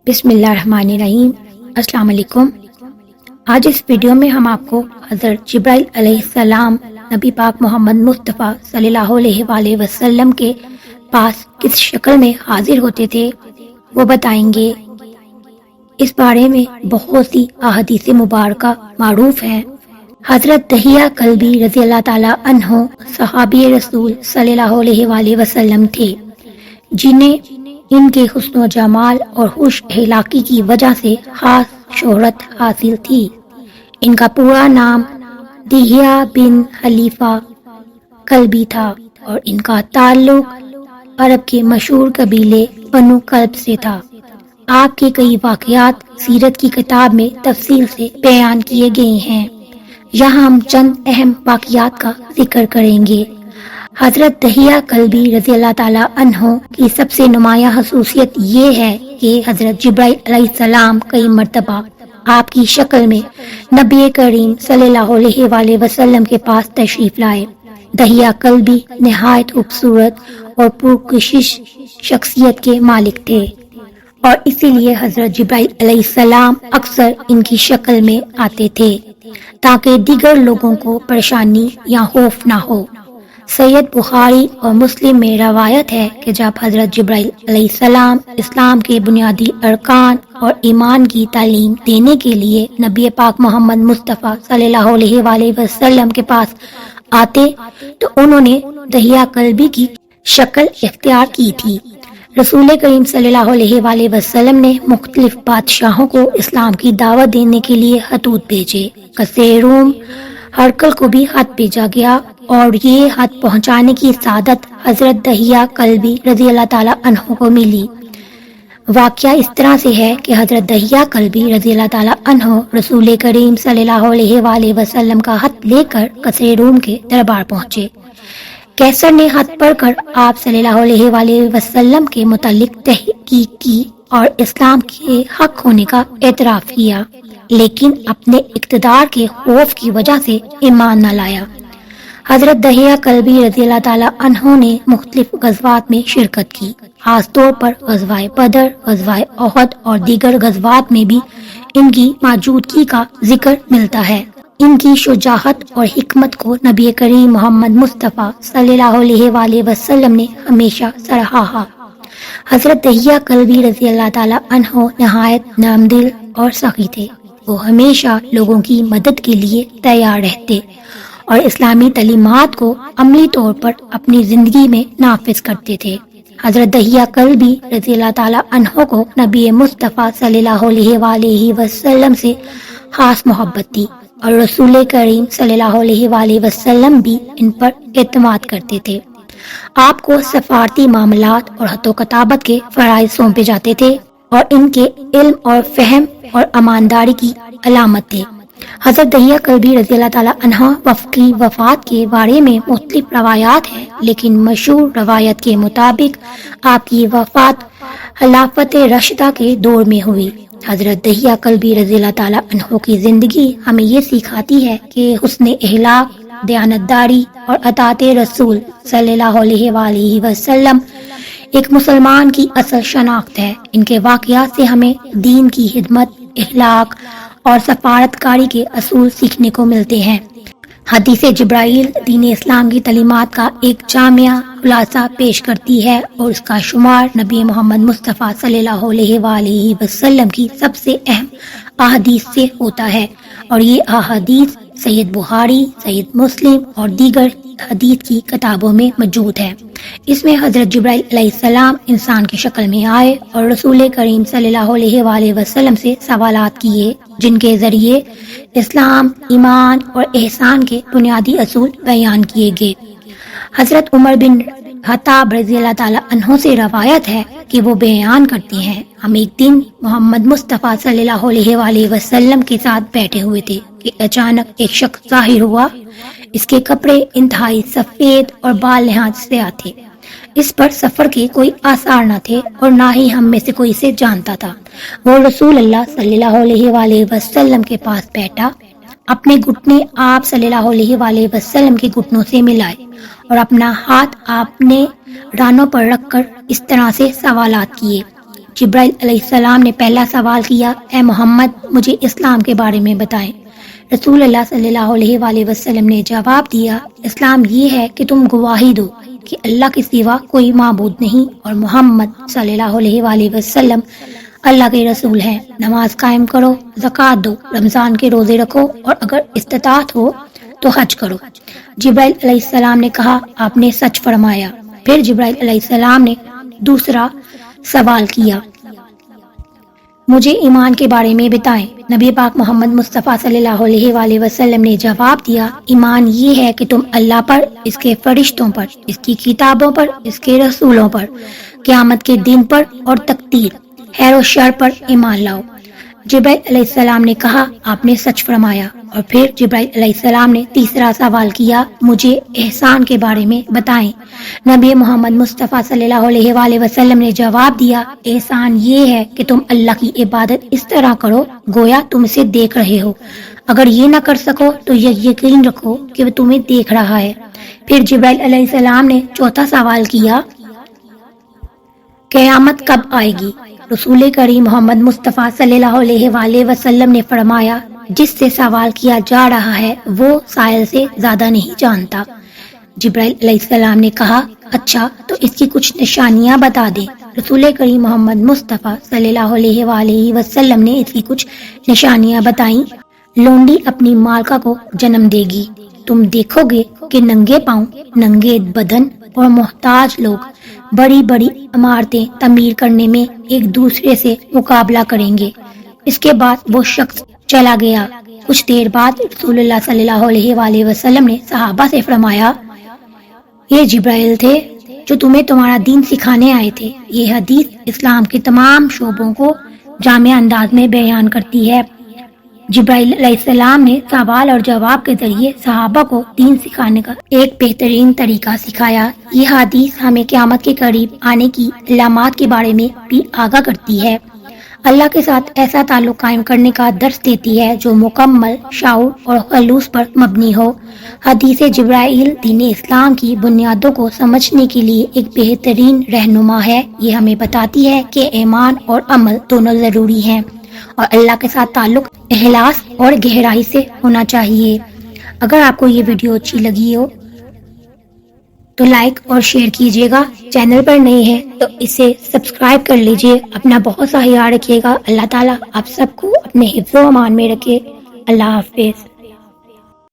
بسم اللہ الرحمن الرحیم۔ السلام علیکم۔ آج اس ویڈیو میں ہم آپ کو حضرت جبرائیل علیہ السلام نبی پاک محمد مصطفیٰ صلی اللہ علیہ وآلہ وسلم کے پاس کس شکل میں حاضر ہوتے تھے وہ بتائیں گے۔ اس بارے میں بہت سی احادیث مبارکہ معروف ہیں۔ حضرت دحیہ کلبی رضی اللہ تعالیٰ عنہ صحابی رسول صلی اللہ علیہ وآلہ وسلم تھے، جنہیں ان کے حسن و جمال اور خوش اخلاقی کی وجہ سے خاص شہرت حاصل تھی۔ ان کا پورا نام دحیہ بن خلیفہ کلبی تھا اور ان کا تعلق عرب کے مشہور قبیلے بنو کلب سے تھا۔ آپ کے کئی واقعات سیرت کی کتاب میں تفصیل سے بیان کیے گئے ہیں، یہاں ہم چند اہم واقعات کا ذکر کریں گے۔ حضرت دحیہ کلبی رضی اللہ تعالیٰ عنہ کی سب سے نمایاں خصوصیت یہ ہے کہ حضرت جبرائیل علیہ السلام کئی مرتبہ آپ کی شکل میں نبی کریم صلی اللہ علیہ وآلہ وسلم کے پاس تشریف لائے۔ دحیہ کلبی نہایت خوبصورت اور پرکشش شخصیت کے مالک تھے، اور اسی لیے حضرت جبرائیل علیہ السلام اکثر ان کی شکل میں آتے تھے تاکہ دیگر لوگوں کو پریشانی یا خوف نہ ہو۔ سید بخاری اور مسلم میں روایت ہے کہ جب حضرت جبرائیل علیہ السلام اسلام کے بنیادی ارکان اور ایمان کی تعلیم دینے کے لیے نبی پاک محمد مصطفیٰ صلی اللہ علیہ وآلہ وسلم کے پاس آتے تو انہوں نے دحیہ کلبی کی شکل اختیار کی تھی۔ رسول کریم صلی اللہ علیہ وآلہ وسلم نے مختلف بادشاہوں کو اسلام کی دعوت دینے کے لیے خطوط بھیجے۔ قیصر روم ہرقل کو بھی خط بھیجا گیا اور یہ خط پہنچانے کی سعادت حضرت دحیہ کلبی رضی اللہ تعالیٰ عنہ کو ملی۔ واقعہ اس طرح سے ہے کہ حضرت دحیہ کلبی رضی اللہ تعالیٰ عنہ رسول کریم صلی اللہ علیہ وآلہ وسلم کا خط لے کر قیصر روم کے دربار پہنچے۔ قیصر نے خط پڑھ کر آپ صلی اللہ علیہ وآلہ وسلم کے متعلق تحقیق کی اور اسلام کے حق ہونے کا اعتراف کیا، لیکن اپنے اقتدار کے خوف کی وجہ سے ایمان نہ لایا۔ حضرت دحیہ کلبی رضی اللہ تعالیٰ عنہ نے مختلف غزوات میں شرکت کی، خاص طور پر غزوہ بدر، غزوہ احد اور دیگر غزوات میں بھی ان کی موجودگی کا ذکر ملتا ہے۔ ان کی شجاعت اور حکمت کو نبی کریم محمد مصطفیٰ صلی اللہ علیہ وآلہ وسلم نے ہمیشہ سراہا۔ حضرت دحیہ کلبی رضی اللہ تعالیٰ عنہ نہایت نرم دل اور سخی تھے۔ وہ ہمیشہ لوگوں کی مدد کے لیے تیار رہتے اور اسلامی تعلیمات کو عملی طور پر اپنی زندگی میں نافذ کرتے تھے۔ حضرت دحیہ کلبی رضی اللہ تعالیٰ عنہ کو نبی مصطفیٰ صلی اللہ علیہ وآلہ وسلم سے خاص محبت تھی اور رسول کریم صلی اللہ علیہ وآلہ وسلم بھی ان پر اعتماد کرتے تھے۔ آپ کو سفارتی معاملات اور خط و کتابت کے فرائض سونپے جاتے تھے اور ان کے علم اور فہم اور امانداری کی علامت تھے۔ حضرت دحیہ کلبی رضی اللہ تعالیٰ عنہ کی وفات کے بارے میں مختلف روایات ہیں، لیکن مشہور روایت کے مطابق آپ کی وفات خلافت راشدہ کے دور میں ہوئی۔ حضرت دحیہ کلبی رضی اللہ تعالیٰ عنہ کی زندگی ہمیں یہ سکھاتی ہے کہ حسن اخلاق، دیانتداری اور اطاعت رسول صلی اللہ علیہ وآلہ وسلم ایک مسلمان کی اصل شناخت ہے۔ ان کے واقعات سے ہمیں دین کی خدمت، اخلاق اور سفارت کاری کے اصول سیکھنے کو ملتے ہیں۔ حدیث جبرائیل دین اسلام کی تعلیمات کا ایک جامع خلاصہ پیش کرتی ہے اور اس کا شمار نبی محمد مصطفیٰ صلی اللہ علیہ وآلہ وسلم کی سب سے اہم احادیث سے ہوتا ہے، اور یہ احادیث سید بخاری، سید مسلم اور دیگر حدیث کی کتابوں میں موجود ہے۔ اس میں حضرت جبرائیل علیہ السلام انسان کی شکل میں آئے اور رسول کریم صلی اللہ علیہ وآلہ وسلم سے سوالات کیے، جن کے ذریعے اسلام، ایمان اور احسان کے بنیادی اصول بیان کیے گئے۔ حضرت عمر بن خطاب رضی اللہ تعالیٰ عنہ سے روایت ہے کہ وہ بیان کرتے ہیں، ہم ایک دن محمد مصطفیٰ صلی اللہ علیہ وآلہ وسلم کے ساتھ بیٹھے ہوئے تھے کہ اچانک ایک شخص ظاہر ہوا۔ اس کے کپڑے انتہائی سفید اور بال نہایت سیاہ تھے۔ اس پر سفر کے کوئی آثار نہ تھے اور نہ ہی ہم میں سے کوئی اسے جانتا تھا۔ وہ رسول اللہ صلی اللہ علیہ وآلہ وسلم کے پاس بیٹھا، اپنے گھٹنے آپ صلی اللہ علیہ وآلہ وسلم کے گھٹنوں سے ملائے اور اپنا ہاتھ آپ نے رانوں پر رکھ کر اس طرح سے سوالات کیے، جبرائیل علیہ السلام نے پہلا سوال کیا، اے محمد مجھے اسلام کے بارے میں بتائیں۔ رسول اللہ صلی اللہ علیہ وآلہ وسلم نے جواب دیا، اسلام یہ ہے کہ تم گواہی دو کہ اللہ کے سوا کوئی معبود نہیں اور محمد صلی اللہ علیہ وآلہ وسلم اللہ کے رسول ہیں، نماز قائم کرو، زکوٰۃ دو، رمضان کے روزے رکھو اور اگر استطاعت ہو تو حج کرو۔ جبرائیل علیہ السلام نے کہا، آپ نے سچ فرمایا۔ پھر جبرائیل علیہ السلام نے دوسرا سوال کیا، مجھے ایمان کے بارے میں بتائیں۔ نبی پاک محمد مصطفیٰ صلی اللہ علیہ وآلہ وسلم نے جواب دیا، ایمان یہ ہے کہ تم اللہ پر، اس کے فرشتوں پر، اس کی کتابوں پر، اس کے رسولوں پر، قیامت کے دن پر اور تقدیر، خیر و شر پر ایمان لاؤ۔ جبرائیل علیہ السلام نے کہا، آپ نے سچ فرمایا۔ اور پھر جبرائیل علیہ السلام نے تیسرا سوال کیا، مجھے احسان کے بارے میں بتائیں۔ نبی محمد مصطفیٰ صلی اللہ علیہ وآلہ وسلم نے جواب دیا، احسان یہ ہے کہ تم اللہ کی عبادت اس طرح کرو گویا تم اسے دیکھ رہے ہو، اگر یہ نہ کر سکو تو یہ یقین رکھو کہ وہ تمہیں دیکھ رہا ہے۔ پھر جبرائیل علیہ السلام نے چوتھا سوال کیا، قیامت کب آئے گی؟ رسول کریم محمد مصطفیٰ صلی اللہ علیہ وآلہ وسلم نے فرمایا، جس سے سوال کیا جا رہا ہے وہ سائل سے زیادہ نہیں جانتا۔ جبرائیل علیہ السلام نے کہا، اچھا تو اس کی کچھ نشانیاں بتا دیں۔ رسول کریم محمد مصطفیٰ صلی اللہ علیہ وآلہ وسلم نے اس کی کچھ نشانیاں بتائیں۔ لونڈی اپنی مالکہ کو جنم دے گی، تم دیکھو گے کہ ننگے پاؤں، ننگے بدن اور محتاج لوگ بڑی بڑی عمارتیں تعمیر کرنے میں ایک دوسرے سے مقابلہ کریں گے۔ اس کے بعد وہ شخص چلا گیا۔ کچھ دیر بعد رسول اللہ صلی اللہ علیہ وآلہ وسلم نے صحابہ سے فرمایا، یہ جبرائیل تھے جو تمہیں تمہارا دین سکھانے آئے تھے۔ یہ حدیث اسلام کے تمام شعبوں کو جامع انداز میں بیان کرتی ہے۔ جبرائیل علیہ السلام نے سوال اور جواب کے ذریعے صحابہ کو دین سکھانے کا ایک بہترین طریقہ سکھایا۔ یہ حدیث ہمیں قیامت کے قریب آنے کی علامات کے بارے میں بھی آگاہ کرتی ہے۔ اللہ کے ساتھ ایسا تعلق قائم کرنے کا درس دیتی ہے جو مکمل شعور اور خلوص پر مبنی ہو۔ حدیث جبرائیل دین اسلام کی بنیادوں کو سمجھنے کے لیے ایک بہترین رہنما ہے۔ یہ ہمیں بتاتی ہے کہ ایمان اور عمل دونوں ضروری ہیں اور اللہ کے ساتھ تعلق اخلاص اور گہرائی سے ہونا چاہیے۔ اگر آپ کو یہ ویڈیو اچھی لگی ہو تو لائک اور شیئر کیجیے گا، چینل پر نئے ہیں تو اسے سبسکرائب کر لیجیے۔ اپنا بہت سا خیال رکھیے گا۔ اللہ تعالیٰ آپ سب کو اپنے حفظ و امان میں رکھے۔ اللہ حافظ۔